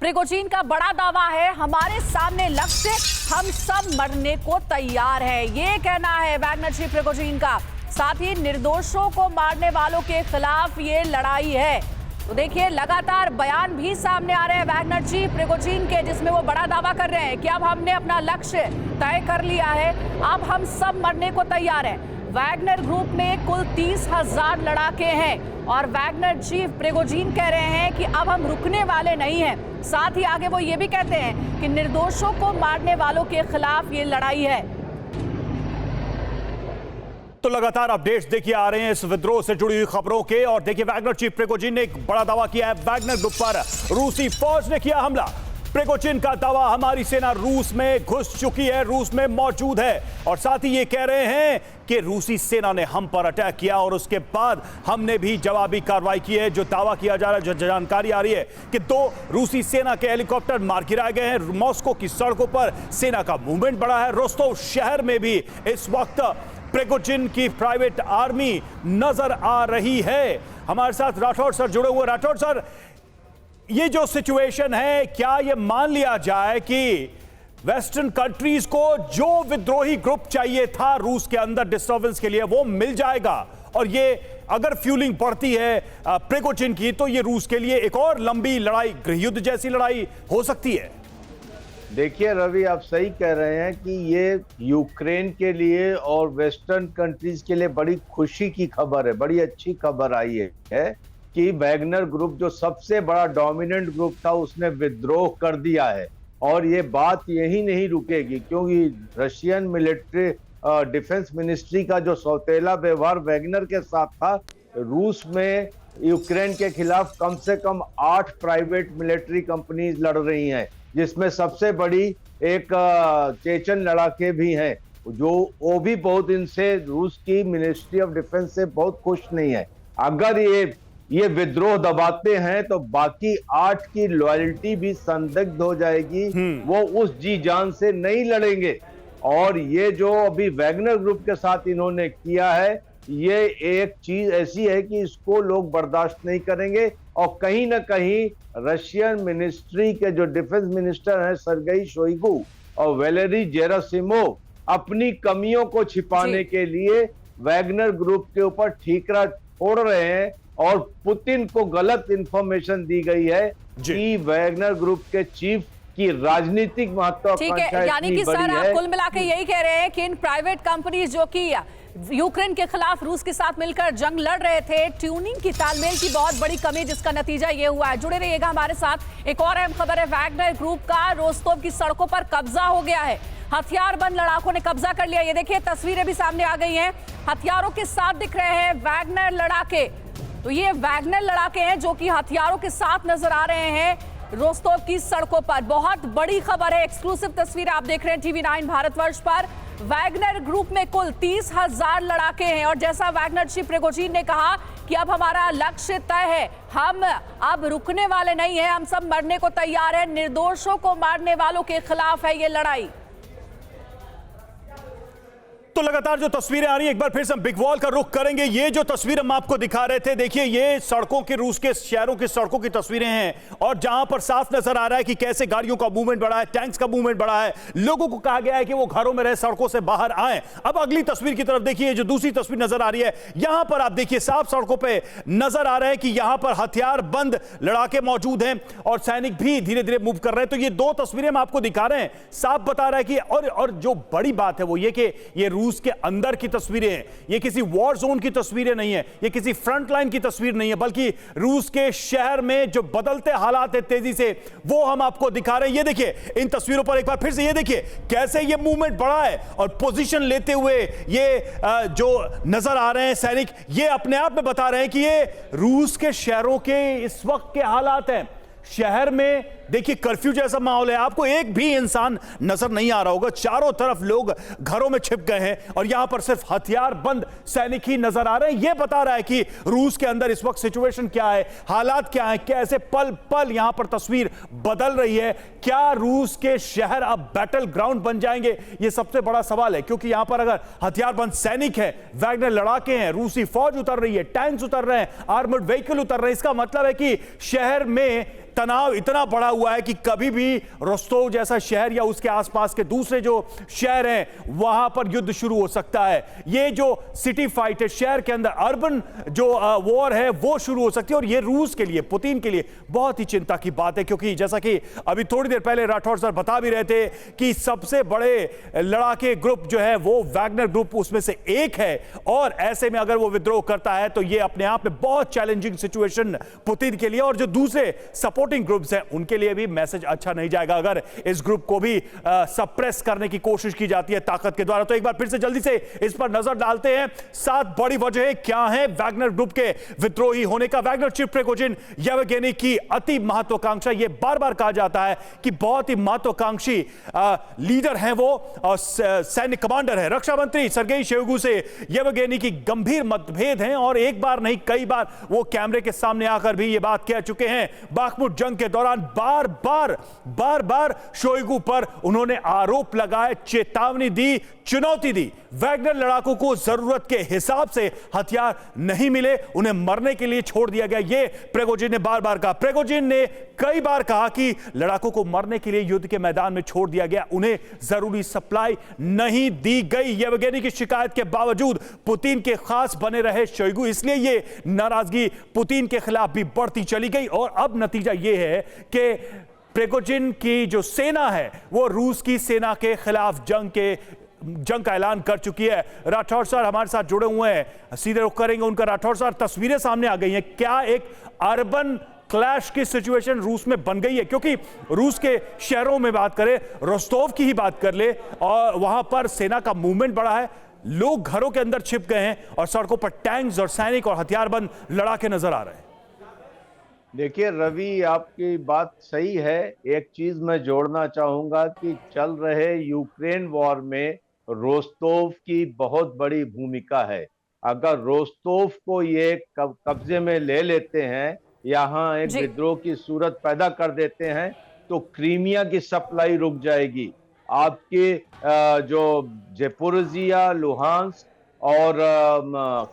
Prigozhin का बड़ा दावा है, हमारे सामने लक्ष्य, हम सब मरने को तैयार है। ये कहना है वैगनर चीफ प्रिगोजिन का। साथ ही निर्दोषों को मारने वालों के खिलाफ ये लड़ाई है। तो देखिए लगातार बयान भी सामने आ रहे हैं वैगनर चीफ प्रिगोजिन के, जिसमें वो बड़ा दावा कर रहे हैं कि अब हमने अपना लक्ष्य तय कर लिया है, अब हम सब मरने को तैयार हैं। वैगनर ग्रुप में कुल 30,000 लड़ाके हैं और वैगनर चीफ प्रिगोजिन कह रहे हैं कि अब हम रुकने वाले नहीं हैं। साथ ही आगे वो ये भी कहते हैं कि निर्दोषों को मारने वालों के खिलाफ ये लड़ाई है। तो लगातार अपडेट्स देखिए आ रहे हैं इस विद्रोह से जुड़ी हुई खबरों के। और देखिए वैगनर चीफ प्रिगोजिन ने एक बड़ा दावा किया है, वैगनर ग्रुप पर रूसी फौज ने किया हमला। प्रिगोजिन का दावा, हमारी सेना रूस में घुस चुकी है, रूस में मौजूद है। और साथ ही ये कह रहे हैं कि रूसी सेना ने हम पर अटैक किया और उसके बाद हमने भी जवाबी कार्रवाई की है। जो दावा किया जा रहा है, जो जानकारी आ रही है कि 2 रूसी सेना के हेलीकॉप्टर मार गिराए गए हैं। मॉस्को की सड़कों पर सेना का मूवमेंट बढ़ा है। रोस्तोव शहर में भी इस वक्त प्रिगोजिन की प्राइवेट आर्मी नजर आ रही है। हमारे साथ राठौड़ सर जुड़े हुए। राठौड़ सर, ये जो सिचुएशन है, क्या ये मान लिया जाए कि वेस्टर्न कंट्रीज को जो विद्रोही ग्रुप चाहिए था रूस के अंदर डिस्टर्बेंस के लिए, वो मिल जाएगा? और ये अगर फ्यूलिंग बढ़ती है प्रिगोजिन की, तो ये रूस के लिए एक और लंबी लड़ाई, गृहयुद्ध जैसी लड़ाई हो सकती है। देखिए रवि, आप सही कह रहे हैं कि ये यूक्रेन के लिए और वेस्टर्न कंट्रीज के लिए बड़ी खुशी की खबर है, बड़ी अच्छी खबर आई है कि वैगनर ग्रुप जो सबसे बड़ा डोमिनेंट ग्रुप था उसने विद्रोह कर दिया है। और ये बात यही नहीं रुकेगी, क्योंकि रशियन मिलिट्री डिफेंस मिनिस्ट्री का जो सौतेला व्यवहार वैगनर के साथ था, रूस में यूक्रेन के खिलाफ कम से कम 8 प्राइवेट मिलिट्री कंपनीज लड़ रही हैं, जिसमें सबसे बड़ी एक चेचन लड़ाके भी हैं, जो वो भी बहुत इनसे रूस की मिनिस्ट्री ऑफ डिफेंस से बहुत खुश नहीं है। अगर ये विद्रोह दबाते हैं तो बाकी 8 की लॉयल्टी भी संदिग्ध हो जाएगी, वो उस जी जान से नहीं लड़ेंगे। और ये जो अभी वैगनर ग्रुप के साथ इन्होंने किया है, ये एक चीज ऐसी है कि इसको लोग बर्दाश्त नहीं करेंगे। और कहीं ना कहीं रशियन मिनिस्ट्री के जो डिफेंस मिनिस्टर हैं सर्गेई शोइगु और वैलेरी जेरासिमोव, अपनी कमियों को छिपाने के लिए वैगनर ग्रुप के ऊपर ठीकरा छोड़ रहे हैं। और पुतिन को गलत इंफॉर्मेशन दी गई है कि वैगनर ग्रुप के चीफ की राजनीतिक महत्वाकांक्षा यानी कि सर आप कुल मिला के यही कह रहे हैं कि इन प्राइवेट कंपनीज जो कि यूक्रेन के खिलाफ रूस के साथ मिलकर जंग लड़ रहे थे, ट्यूनिंग की तालमेल की बहुत बड़ी कमी, जिसका नतीजा ये हुआ है। जुड़े रहिएगा हमारे साथ। एक और अहम खबर है, वैगनर ग्रुप का रोस्तोव की सड़कों पर कब्जा हो गया है। हथियारबंद लड़ाकों ने कब्जा कर लिया। ये देखिए तस्वीरें भी सामने आ गई हैं, हथियारों के साथ दिख रहे हैं वैगनर लड़ाके। तो ये वैगनर लड़ाके हैं जो कि हथियारों के साथ नजर आ रहे हैं रोस्तोव की सड़कों पर। बहुत बड़ी खबर है, एक्सक्लूसिव तस्वीर आप देख रहे हैं TV9 भारतवर्ष पर। वैगनर ग्रुप में कुल 30,000 लड़ाके हैं और जैसा वैगनर चीफ प्रिगोजिन ने कहा कि अब हमारा लक्ष्य तय है, हम अब रुकने वाले नहीं हैं, हम सब मरने को तैयार हैं। निर्दोषों को मारने वालों के खिलाफ है ये लड़ाई। तो लगातार जो तस्वीरें आ रही हैं, एक बार फिर से हम बिग वॉल का रुख करेंगे। ये जो तस्वीर हम आपको दिखा रहे थे, देखिए ये सड़कों के, रूस के शहरों की सड़कों की तस्वीरें हैं और जहां पर साफ नजर आ रहा है कि कैसे गाड़ियों का मूवमेंट बढ़ा है, टैंक्स का मूवमेंट बढ़ा है। लोगों को कहा गया है कि वो घरों में रहे, सड़कों से बाहर आए। अब अगली तस्वीर की तरफ देखिए, जो दूसरी तस्वीर नजर आ रही है, यहां पर आप देखिए साफ सड़कों पर नजर आ रहा है कि यहां पर हथियार बंद लड़ाके मौजूद हैं और सैनिक भी धीरे धीरे मूव कर रहे हैं। तो ये 2 तस्वीरें हम आपको दिखा रहे हैं, साफ बता रहा है कि और जो बड़ी बात है वो ये कि ये रूस के अंदर की तस्वीरें हैं, ये किसी वॉर जोन की तस्वीरें नहीं है, ये किसी फ्रंट लाइन की तस्वीर नहीं है, बल्कि रूस के शहर में जो बदलते हालात है तेजी से, वो हम आपको दिखा रहे हैं। ये देखिए इन तस्वीरों पर एक बार फिर से ये देखिए कैसे ये मूवमेंट बढ़ा है और पोजीशन लेते हुए ये जो नजर आ रहे हैं सैनिक, ये अपने आप में बता रहे हैं कि ये रूस के शहरों के इस वक्त के हालात हैं। शहर में देखिए कर्फ्यू जैसा माहौल है, आपको एक भी इंसान नजर नहीं आ रहा होगा, चारों तरफ लोग घरों में छिप गए हैं और यहां पर सिर्फ हथियार बंद सैनिक ही नजर आ रहे हैं। यह बता रहा है कि रूस के अंदर इस वक्त सिचुएशन क्या है, हालात क्या है, कैसे पल पल यहां पर तस्वीर बदल रही है। क्या रूस के शहर अब बैटल ग्राउंड बन जाएंगे, यह सबसे बड़ा सवाल है, क्योंकि यहां पर अगर हथियारबंद सैनिक है, वैगनर लड़ाके हैं, रूसी फौज उतर रही है, टैंक्स उतर रहे हैं, आर्मर्ड व्हीकल उतर रहे हैं, इसका मतलब है कि शहर में तनाव इतना बढ़ा हुआ है कि कभी भी रोस्तोव जैसा शहर या उसके आसपास के दूसरे जो शहर हैं वहां पर युद्ध शुरू हो सकता है। ये जो सिटी फाइट है, शहर के अंदर अर्बन जो वॉर है वो शुरू हो सकती है। और ये रूस के लिए, पुतिन के लिए बहुत ही चिंता की बात है, क्योंकि जैसा कि अभी थोड़ी देर पहले राठौर सर बता भी रहे थे कि सबसे बड़े लड़ाके ग्रुप जो है वो वैगनर ग्रुप उसमें से एक है। और ऐसे में अगर वो विद्रोह करता है तो ये अपने आप में बहुत चैलेंजिंग सिचुएशन पुतिन के लिए और जो दूसरे सपोर्टिंग ग्रुप्स हैं उनके लिए भी मैसेज अच्छा नहीं जाएगा अगर इस ग्रुप को भी सप्रेस करने की कोशिश की जाती है ताकत के द्वारा। तो एक बार फिर से जल्दी से इस पर नजर डालते हैं। 7 बड़ी वजह क्या है वैगनर ग्रुप के विद्रोही होने का। वैगनर चीफ प्रिगोजिन येवगेनी की अति महत्वाकांक्षा, यह बार बार कहा जाता है कि बहुत ही महत्वाकांक्षी लीडर हैं वो, सैन्य कमांडर है। रक्षा मंत्री सर्गेई शोइगु से येवगेनी की गंभीर मतभेद हैं और एक बार नहीं कई बार वो कैमरे के सामने आकर भी ये बात कह चुके हैं। बाखमुट जंग के दौरान बार बार शोइगु पर उन्होंने आरोप लगाए, चेतावनी दी, चुनौती दी। वैगनर लड़ाकों को जरूरत के हिसाब से हथियार नहीं मिले, उन्हें मरने के लिए छोड़ दिया गया, ये प्रिगोजिन ने बार बार कहा। प्रिगोजिन ने कई बार कहा कि लड़ाकों को मरने के लिए युद्ध के मैदान में छोड़ दिया गया, उन्हें जरूरी सप्लाई नहीं दी गई। येवगेनी की शिकायत के बावजूद पुतिन के खास बने रहे शोइगु, इसलिए ये नाराजगी पुतिन के खिलाफ भी बढ़ती चली गई। और अब नतीजा यह है कि प्रिगोजिन की जो सेना है वो रूस की सेना के खिलाफ जंग का ऐलान कर चुकी है। राठौर सर हमारे साथ जुड़े हुए हैं, सीधे रुख करेंगे उनका। राठौर सर, तस्वीरें सामने आ गई हैं, क्या एक अर्बन क्लैश की सिचुएशन रूस में बन गई है? क्योंकि रूस के शहरों में बात करें, रोस्तोव की ही बात कर ले, और वहां पर सेना का मूवमेंट बढ़ा है, लोग घरों के अंदर छिप गए हैं और सड़कों पर टैंक्स और सैनिक और हथियारबंद लड़ाके नजर आ रहे हैं। देखिए रवि, आपकी बात सही है। एक चीज मैं जोड़ना चाहूंगा कि चल रहे यूक्रेन वॉर में रोस्तोव की बहुत बड़ी भूमिका है। अगर रोस्तोव को ये कब्जे में ले लेते हैं, यहाँ एक विद्रोह की सूरत पैदा कर देते हैं, तो क्रीमिया की सप्लाई रुक जाएगी। आपके जो जेपोरोजिया, लुहांस्क और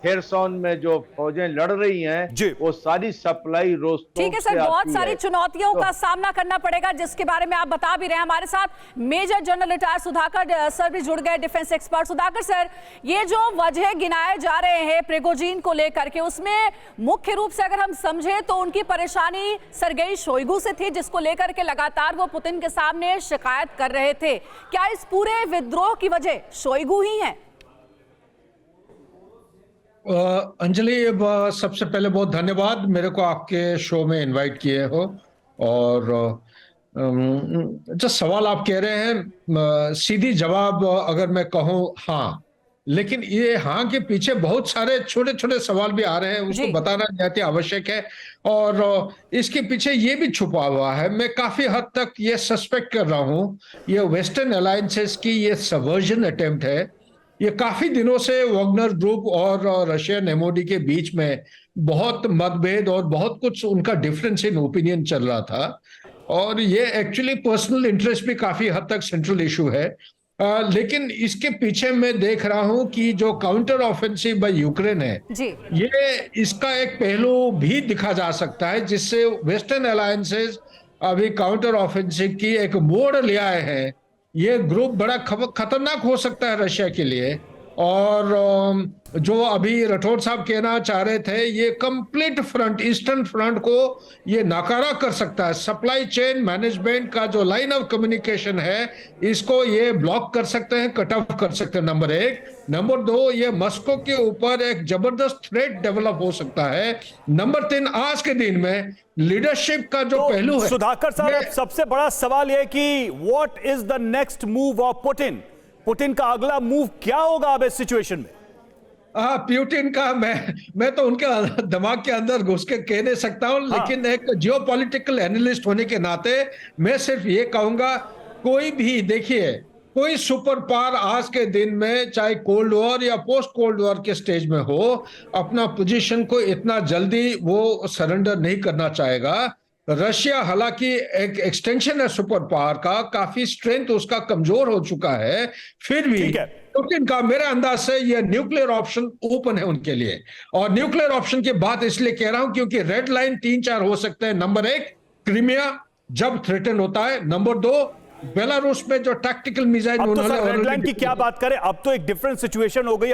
खेरसोन में जो फौजें लड़ रही हैं वो सारी सप्लाई रोस्तोव ठीक है सर, बहुत सारी चुनौतियों का सामना करना पड़ेगा जिसके बारे में आप बता भी रहे हैं। हमारे साथ major general retired Sudhakar sir भी जुड़ गए, डिफेंस एक्सपर्ट। सुधाकर सर, ये जो वजह गिनाए जा रहे हैं प्रिगोजिन को लेकर के, उसमें मुख्य रूप से अगर हम समझे तो उनकी परेशानी सर्गेई शोइगु से थी, जिसको लेकर के लगातार वो पुतिन के सामने शिकायत कर रहे थे। क्या इस पूरे विद्रोह की वजह शोइगु ही है? अंजलि, सबसे पहले बहुत धन्यवाद मेरे को आपके शो में इनवाइट किए हो। और जो सवाल आप कह रहे हैं, सीधी जवाब अगर मैं कहूँ हाँ, लेकिन ये हाँ के पीछे बहुत सारे छोटे छोटे सवाल भी आ रहे हैं, उसको बताना निहायत आवश्यक है। और इसके पीछे ये भी छुपा हुआ है, मैं काफी हद तक ये सस्पेक्ट कर रहा हूँ, ये वेस्टर्न अलायंसेस की ये सबवर्जन अटेम्प्ट है। ये काफी दिनों से वैगनर ग्रुप और रशियन एमओडी के बीच में बहुत मतभेद और बहुत कुछ उनका डिफरेंस इन ओपिनियन चल रहा था, और ये एक्चुअली पर्सनल इंटरेस्ट भी काफी हद तक सेंट्रल इशू है। लेकिन इसके पीछे मैं देख रहा हूं कि जो काउंटर ऑफेंसिव बाय यूक्रेन है ये इसका एक पहलू भी दिखा जा सकता है, जिससे वेस्टर्न अलायंसेस अभी काउंटर ऑफेंसिव की एक मोड़ ले आए हैं। ये ग्रुप बड़ा खतरनाक हो सकता है रशिया के लिए। और जो अभी राठौर साहब कहना चाह रहे थे, ये कंप्लीट फ्रंट, ईस्टर्न फ्रंट को ये नाकारा कर सकता है। सप्लाई चेन मैनेजमेंट का जो लाइन ऑफ कम्युनिकेशन है, इसको ये ब्लॉक कर सकते हैं, कट ऑफ कर सकते हैं, नंबर 1। नंबर 2, ये मॉस्को के ऊपर एक जबरदस्त थ्रेट डेवलप हो सकता है। नंबर 3, आज के दिन में लीडरशिप का जो पहलू है। सुधाकर साहब, सबसे बड़ा सवाल यह कि what is the next move of Putin का अगला मूव क्या होगा अब इस सिचुएशन में? पुतिन का मैं तो उनके दिमाग के अंदर घुस के कह नहीं सकता हूं, लेकिन एक जियोपॉलिटिकल एनालिस्ट होने के नाते मैं सिर्फ ये कहूंगा, कोई भी देखिए, कोई सुपर पावर आज के दिन में चाहे कोल्ड वॉर या पोस्ट कोल्ड वॉर के स्टेज में हो, अपना पोजीशन को इतना जल्दी वो सरेंडर नहीं करना चाहेगा। रशिया हालांकि एक एक्सटेंशन है सुपर पावर का, काफी स्ट्रेंथ उसका कमजोर हो चुका है, फिर भी पुतिन का मेरे अंदाज से यह न्यूक्लियर ऑप्शन ओपन है उनके लिए। और न्यूक्लियर ऑप्शन की बात इसलिए कह रहा हूं क्योंकि रेड लाइन 3-4 हो सकते हैं। नंबर 1, क्रीमिया जब थ्रेटन होता है, नंबर 2 बेलारूस में जो टैक्टिकल मिसाइल अब तो उन्होंने सर रेड already लाइन की क्या बात करें, अब तो एक डिफरेंट सिचुएशन हो गई।